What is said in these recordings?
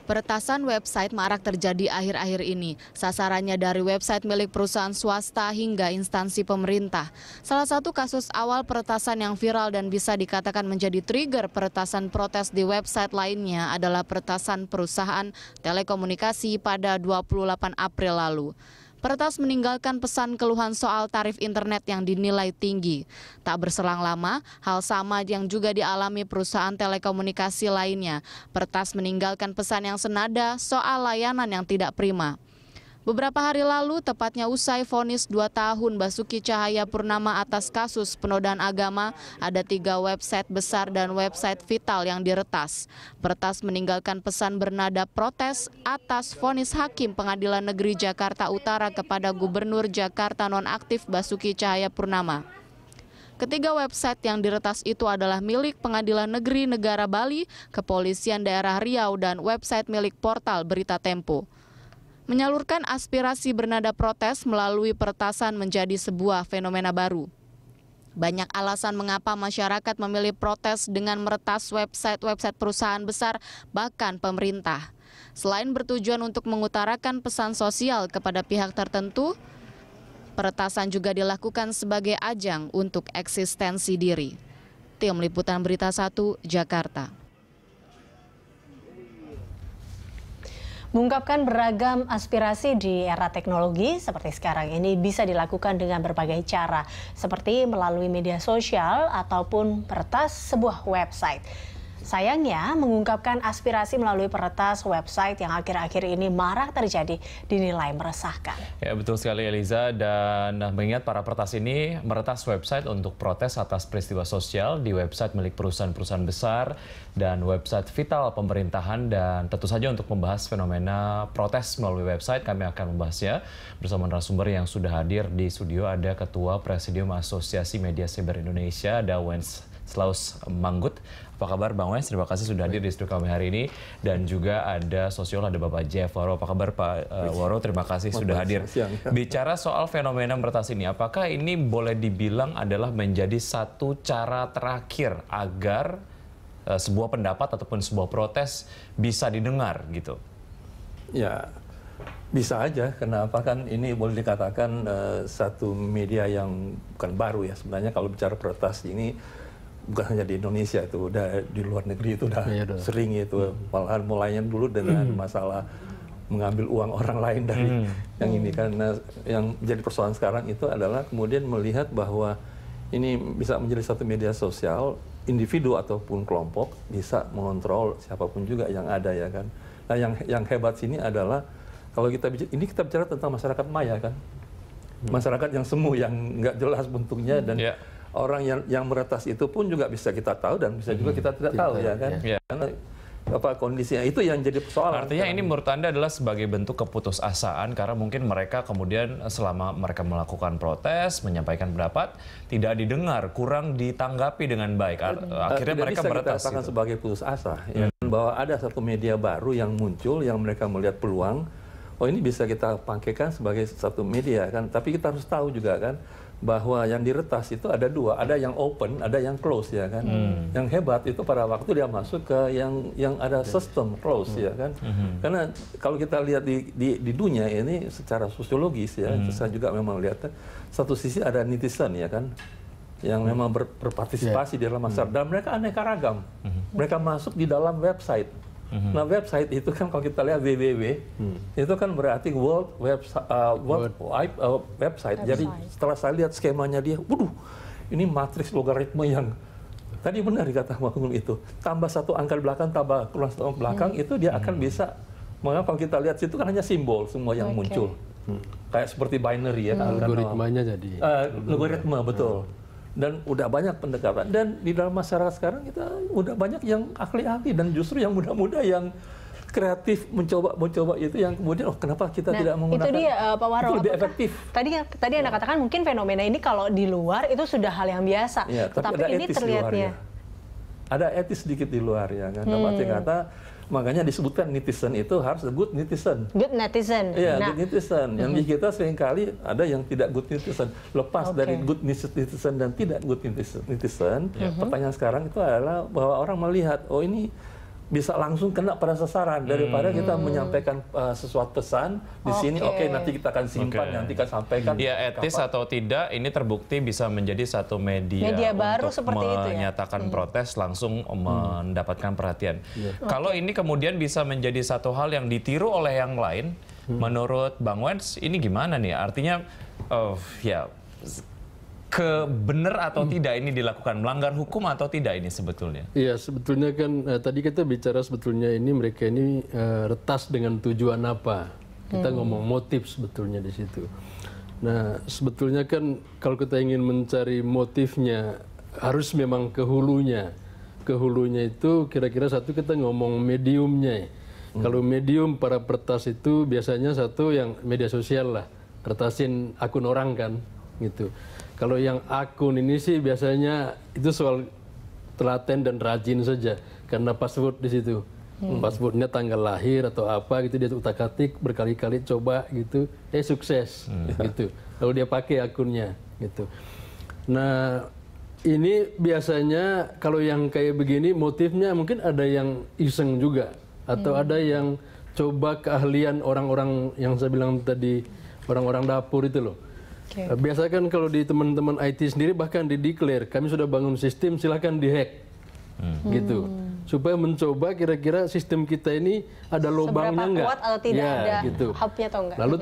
Peretasan website marak terjadi akhir-akhir ini. Sasarannya dari website milik perusahaan swasta hingga instansi pemerintah. Salah satu kasus awal peretasan yang viral dan bisa dikatakan menjadi trigger peretasan protes di website lainnya adalah peretasan perusahaan telekomunikasi pada 28 April lalu. Peretas meninggalkan pesan keluhan soal tarif internet yang dinilai tinggi. Tak berselang lama, hal sama yang juga dialami perusahaan telekomunikasi lainnya. Peretas meninggalkan pesan yang senada soal layanan yang tidak prima. Beberapa hari lalu, tepatnya usai vonis 2 tahun Basuki Cahayapurnama atas kasus penodaan agama, ada 3 website besar dan website vital yang diretas. Peretas meninggalkan pesan bernada protes atas vonis Hakim Pengadilan Negeri Jakarta Utara kepada Gubernur Jakarta nonaktif Basuki Cahayapurnama. Ketiga website yang diretas itu adalah milik Pengadilan Negeri Negara Bali, Kepolisian Daerah Riau, dan website milik portal Berita Tempo. Menyalurkan aspirasi bernada protes melalui peretasan menjadi sebuah fenomena baru. Banyak alasan mengapa masyarakat memilih protes dengan meretas website-website perusahaan besar, bahkan pemerintah. Selain bertujuan untuk mengutarakan pesan sosial kepada pihak tertentu, peretasan juga dilakukan sebagai ajang untuk eksistensi diri. Tim Liputan Berita 1, Jakarta. Mengungkapkan beragam aspirasi di era teknologi seperti sekarang ini bisa dilakukan dengan berbagai cara, seperti melalui media sosial ataupun peretas sebuah website. Sayangnya, mengungkapkan aspirasi melalui peretas website yang akhir-akhir ini marak terjadi dinilai meresahkan. Ya, betul sekali Eliza, dan mengingat para peretas ini meretas website untuk protes atas peristiwa sosial di website milik perusahaan-perusahaan besar dan website vital pemerintahan, dan tentu saja untuk membahas fenomena protes melalui website kami akan membahasnya bersama narasumber yang sudah hadir di studio. Ada Ketua Presidium Asosiasi Media Cyber Indonesia, ada Wenceslaus Manggut. Apa kabar Bang Wens? Terima kasih sudah hadir di studio kami hari ini. Dan juga ada sosiolog, ada Bapak Jeff Waro. Apa kabar Pak Waro? Terima kasih sudah hadir. Bicara soal fenomena meretas ini, apakah ini boleh dibilang adalah menjadi satu cara terakhir agar sebuah pendapat ataupun sebuah protes bisa didengar gitu? Ya, bisa aja. Kenapa kan ini boleh dikatakan satu media yang bukan baru ya. Sebenarnya kalau bicara protes ini bukan hanya di Indonesia, itu udah di luar negeri itu udah sering itu. Malahan mulainya dulu dengan masalah mengambil uang orang lain dari yang ini. Karena yang menjadi persoalan sekarang itu adalah kemudian melihat bahwa ini bisa menjadi satu media sosial, individu ataupun kelompok bisa mengontrol siapapun juga yang ada ya kan. Nah yang hebat sini adalah kalau kita bicara tentang masyarakat maya kan, masyarakat yang semu, yang nggak jelas bentuknya, dan orang yang meretas itu pun juga bisa kita tahu dan bisa juga kita tidak tahu ya kan. Karena apa kondisinya itu yang jadi persoalan. Artinya ini menurut Anda adalah sebagai bentuk keputusasaan karena mungkin mereka kemudian selama mereka melakukan protes, menyampaikan pendapat, tidak didengar, kurang ditanggapi dengan baik. Akhirnya mereka meretas. Tidak bisa kita katakan sebagai putus asa, ya, bahwa ada satu media baru yang muncul, yang mereka melihat peluang. Oh ini bisa kita pakaikan sebagai satu media kan. Tapi kita harus tahu juga kan bahwa yang diretas itu ada dua, ada yang open, ada yang close ya kan. Yang hebat itu pada waktu dia masuk ke yang ada sistem close ya kan. Karena kalau kita lihat di dunia ini secara sosiologis ya, saya juga memang lihat satu sisi ada netizen ya kan, yang memang berpartisipasi di dalam masyarakat, dan mereka aneka ragam. Mereka masuk di dalam website. Nah website itu kan kalau kita lihat www itu kan berarti world wide website. Jadi setelah saya lihat skemanya dia, waduh ini matriks logaritma yang tadi benar dikata Makunum itu, tambah satu angka belakang, tambah kurang satu angka belakang, itu dia akan bisa. Makanya kalau kita lihat situ kan hanya simbol semua yang muncul, kayak seperti binary ya. Logaritmanya jadi logaritma betul. Dan udah banyak pendekatan, dan di dalam masyarakat sekarang kita udah banyak yang ahli-ahli, dan justru yang muda-muda yang kreatif mencoba itu, yang kemudian kenapa kita tidak menggunakan itu dia, Pak Waro, itu lebih efektif. Tadi Anda katakan mungkin fenomena ini kalau di luar itu sudah hal yang biasa, ya, tapi ini terlihatnya ada etis sedikit di luar ya kan. Arti kata makanya disebutkan netizen itu harus good netizen. Good netizen. Iya, good netizen. Yang di kita seringkali ada yang tidak good netizen. Lepas dari good netizen dan tidak good netizen. Pertanyaan sekarang itu adalah bahwa orang melihat, oh ini bisa langsung kena pada sasaran daripada kita menyampaikan sesuatu pesan di sini. Oke, nanti kita akan simpan, nanti kita sampaikan. Ya, etis atau tidak ini terbukti bisa menjadi satu media baru untuk seperti itu ya? menyatakan protes langsung mendapatkan perhatian. Kalau ini kemudian bisa menjadi satu hal yang ditiru oleh yang lain, menurut Bang Wens ini gimana nih? Artinya ya benar atau tidak ini dilakukan, melanggar hukum atau tidak ini sebetulnya? Iya, sebetulnya kan tadi kita bicara sebetulnya mereka ini retas dengan tujuan apa. Kita ngomong motif sebetulnya di situ. Nah, sebetulnya kan kalau kita ingin mencari motifnya harus memang ke hulunya. Ke hulunya itu kira-kira satu kita ngomong mediumnya. Kalau medium para peretas itu biasanya satu yang media sosial lah, retasin akun orang kan, gitu. Kalau yang akun ini sih biasanya itu soal telaten dan rajin saja karena password di situ. Passwordnya tanggal lahir atau apa gitu dia utak-atik berkali-kali coba gitu, sukses gitu. Lalu dia pakai akunnya gitu. Nah, ini biasanya kalau yang kayak begini motifnya mungkin ada yang iseng juga atau ada yang coba keahlian orang-orang yang saya bilang tadi, orang-orang dapur itu loh. Biasanya kan kalau di teman-teman IT sendiri bahkan di-declare, kami sudah bangun sistem, silakan di-hack. Gitu. Supaya mencoba kira-kira sistem kita ini ada lubangnya enggak? Seberapa kuat atau tidak ada gitu. hubnya atau enggak? Lalu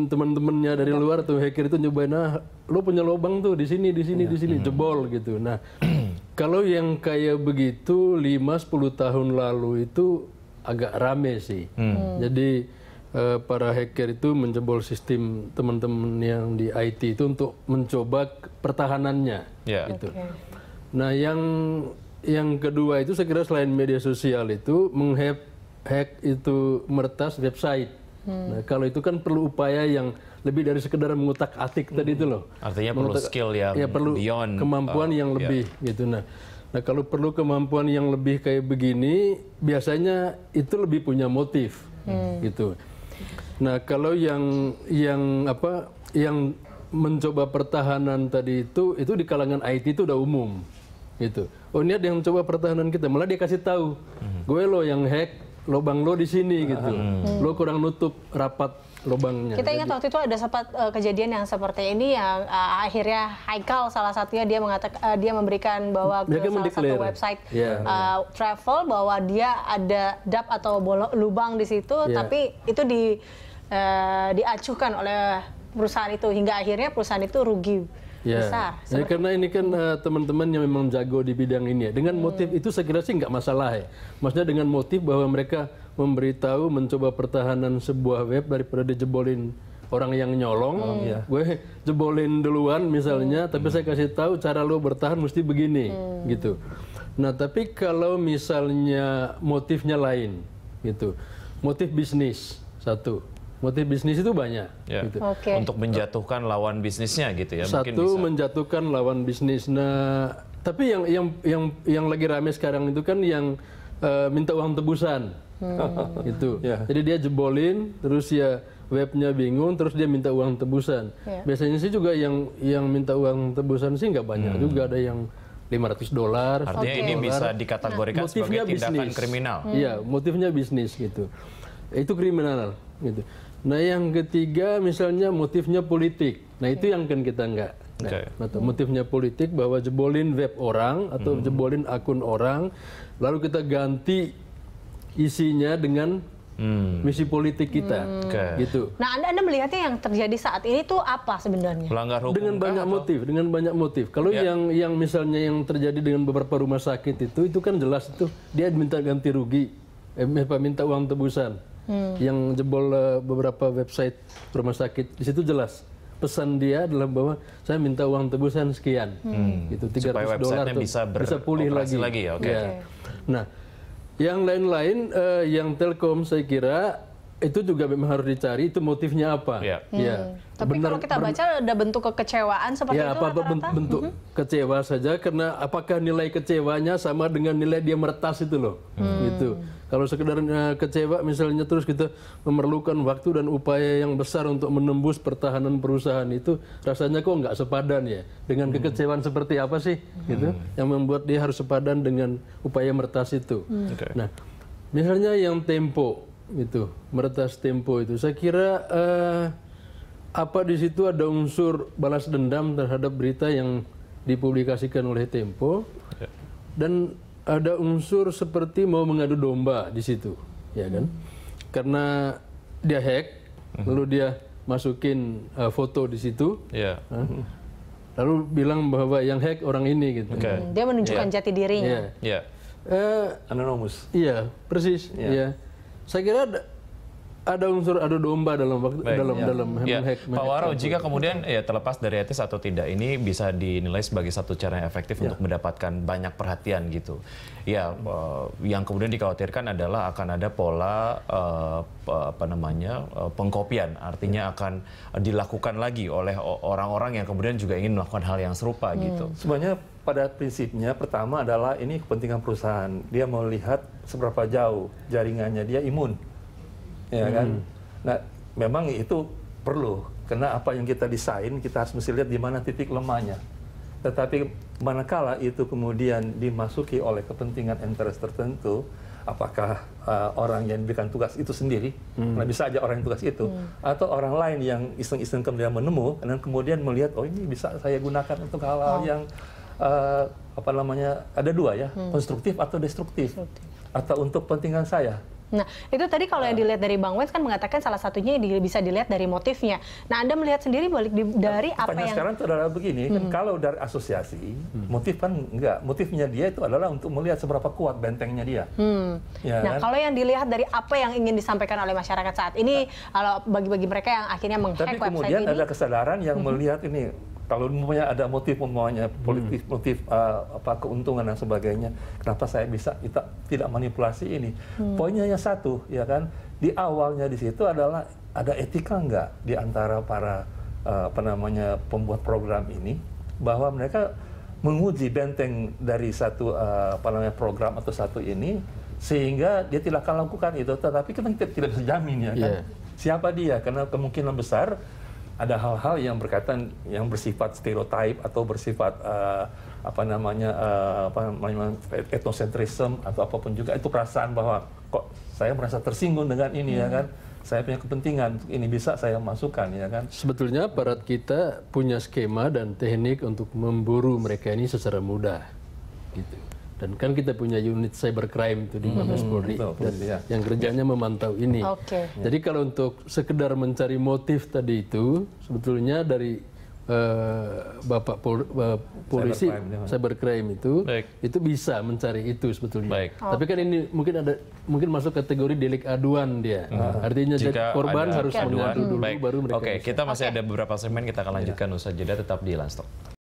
teman-temannya dari luar tuh hacker itu nyobain, lo punya lubang tuh di sini, jebol gitu. Nah, kalau yang kayak begitu 5-10 tahun lalu itu agak rame sih. Jadi para hacker itu menjebol sistem teman-teman yang di IT itu untuk mencoba pertahanannya. Gitu. Nah, yang kedua itu saya kira selain media sosial itu hack itu meretas website. Nah, kalau itu kan perlu upaya yang lebih dari sekedar mengutak-atik tadi itu loh. Artinya perlu skill yang perlu beyond kemampuan yang lebih gitu. Nah, kalau perlu kemampuan yang lebih kayak begini, biasanya itu lebih punya motif gitu. Nah, kalau yang mencoba pertahanan tadi itu di kalangan IT itu udah umum gitu. Oh, ini ada yang mencoba pertahanan kita, malah dia kasih tahu, gue lo yang hack, lubang lo di sini gitu. Lo kurang nutup rapat lubangnya. Kita ingat waktu itu ada sempat kejadian yang seperti ini yang akhirnya Haikal salah satunya dia mengatakan dia memberikan bahwa ke salah satu website travel bahwa dia ada dap atau lubang di situ, tapi itu diacuhkan oleh perusahaan itu hingga akhirnya perusahaan itu rugi besar. Ya, karena ini kan teman-teman yang memang jago di bidang ini ya. Dengan motif itu saya kira sih nggak masalah ya. Maksudnya dengan motif bahwa mereka memberitahu mencoba pertahanan sebuah web daripada dijebolin orang yang nyolong. Gue jebolin duluan misalnya, tapi saya kasih tahu cara lo bertahan mesti begini gitu. Nah, tapi kalau misalnya motifnya lain gitu. Motif bisnis satu. Motif bisnis itu banyak. Gitu. Untuk menjatuhkan lawan bisnisnya gitu ya. Satu, mungkin bisa menjatuhkan lawan bisnis. Nah, tapi yang lagi rame sekarang itu kan yang minta uang tebusan. Gitu. Jadi dia jebolin, terus ya webnya bingung, terus dia minta uang tebusan. Biasanya sih juga yang minta uang tebusan sih nggak banyak juga, ada yang $500. Artinya ini bisa dikategorikan sebagai tindakan kriminal. Iya, motifnya bisnis gitu. Itu kriminal gitu. Nah, yang ketiga misalnya motifnya politik. Nah, itu yang kan kita enggak. Motifnya politik bahwa jebolin web orang atau jebolin akun orang, lalu kita ganti isinya dengan misi politik kita. Gitu. Nah, Anda melihatnya yang terjadi saat ini tuh apa sebenarnya? Pelanggar hukum dengan banyak motif. Kalau yang misalnya yang terjadi dengan beberapa rumah sakit itu kan jelas itu dia minta ganti rugi, minta uang tebusan. Yang jebol beberapa website rumah sakit, di situ jelas pesan dia adalah bahwa saya minta uang tebusan sekian, gitu $300 bisa pulih lagi. Ya, Nah, yang lain-lain yang Telkom saya kira itu juga memang harus dicari itu motifnya apa. Tapi kalau kita baca ada bentuk kekecewaan seperti itu rata-rata? Bentuk kecewa saja, karena apakah nilai kecewanya sama dengan nilai dia meretas itu loh. Gitu. Kalau sekedar kecewa misalnya terus kita memerlukan waktu dan upaya yang besar untuk menembus pertahanan perusahaan itu, rasanya kok nggak sepadan ya dengan kekecewaan seperti apa sih gitu yang membuat dia harus sepadan dengan upaya meretas itu. Nah, Misalnya yang Tempo itu, meretas Tempo itu, saya kira apa di situ ada unsur balas dendam terhadap berita yang dipublikasikan oleh Tempo, dan ada unsur seperti mau mengadu domba di situ, ya kan? Karena dia hack, lalu dia masukin foto di situ, lalu bilang bahwa yang hack orang ini gitu. Dia menunjukkan jati dirinya. Anonymous. Iya, persis. Iya. Saya kira ada unsur adu domba dalam menghack. Pak Waro, jika kemudian terlepas dari etis atau tidak, ini bisa dinilai sebagai satu cara yang efektif untuk mendapatkan banyak perhatian gitu. Ya, yang kemudian dikhawatirkan adalah akan ada pola pengkopian, artinya akan dilakukan lagi oleh orang-orang yang kemudian juga ingin melakukan hal yang serupa gitu. Sebenarnya pada prinsipnya pertama adalah ini kepentingan perusahaan. Dia mau lihat seberapa jauh jaringannya dia imun. Ya kan? Nah, memang itu perlu, karena apa yang kita desain kita harus mesti lihat di mana titik lemahnya. Tetapi manakala itu kemudian dimasuki oleh kepentingan interest tertentu, apakah orang yang diberikan tugas itu sendiri, nah bisa aja orang yang tugas itu, atau orang lain yang iseng-iseng kemudian menemu dan kemudian melihat, oh ini bisa saya gunakan untuk hal-hal yang ada dua ya, konstruktif atau destruktif, atau untuk kepentingan saya. Nah, itu tadi kalau yang dilihat dari Bang Wens kan mengatakan salah satunya bisa dilihat dari motifnya. Nah, Anda melihat sendiri dari apa yang... sekarang itu adalah begini, kan kalau dari asosiasi, motif kan enggak. Motifnya dia itu adalah untuk melihat seberapa kuat bentengnya dia. Ya, nah, kalau yang dilihat dari apa yang ingin disampaikan oleh masyarakat saat ini, kalau bagi mereka yang akhirnya menghack website ini... Tapi kemudian ada kesadaran yang melihat ini, kalau ada motif keuntungan dan sebagainya, kenapa saya bisa tidak manipulasi ini? Poinnya yang satu, ya kan, di awalnya di situ adalah ada etika nggak di antara para pembuat program ini, bahwa mereka menguji benteng dari satu program atau satu ini, sehingga dia tidak akan lakukan itu. Tetapi kita tidak bisa jamin, ya kan, siapa dia, karena kemungkinan besar ada hal-hal yang berkaitan yang bersifat stereotip atau bersifat etnosentrisme atau apapun juga, itu perasaan bahwa kok saya merasa tersinggung dengan ini, ya kan, saya punya kepentingan ini, bisa saya masukkan, ya kan. Sebetulnya aparat kita punya skema dan teknik untuk memburu mereka ini secara mudah gitu. Dan kan kita punya unit cybercrime itu di Mabes Polri, yang kerjanya memantau ini. Jadi kalau untuk sekedar mencari motif tadi itu, sebetulnya dari Bapak Polisi cybercrime itu bisa mencari itu sebetulnya. Tapi kan ini mungkin masuk kategori delik aduan dia. Artinya korban harus mengadu dulu baru mereka. Kita masih ada beberapa segmen, kita akan lanjutkan usai jeda, tetap di Lanstock.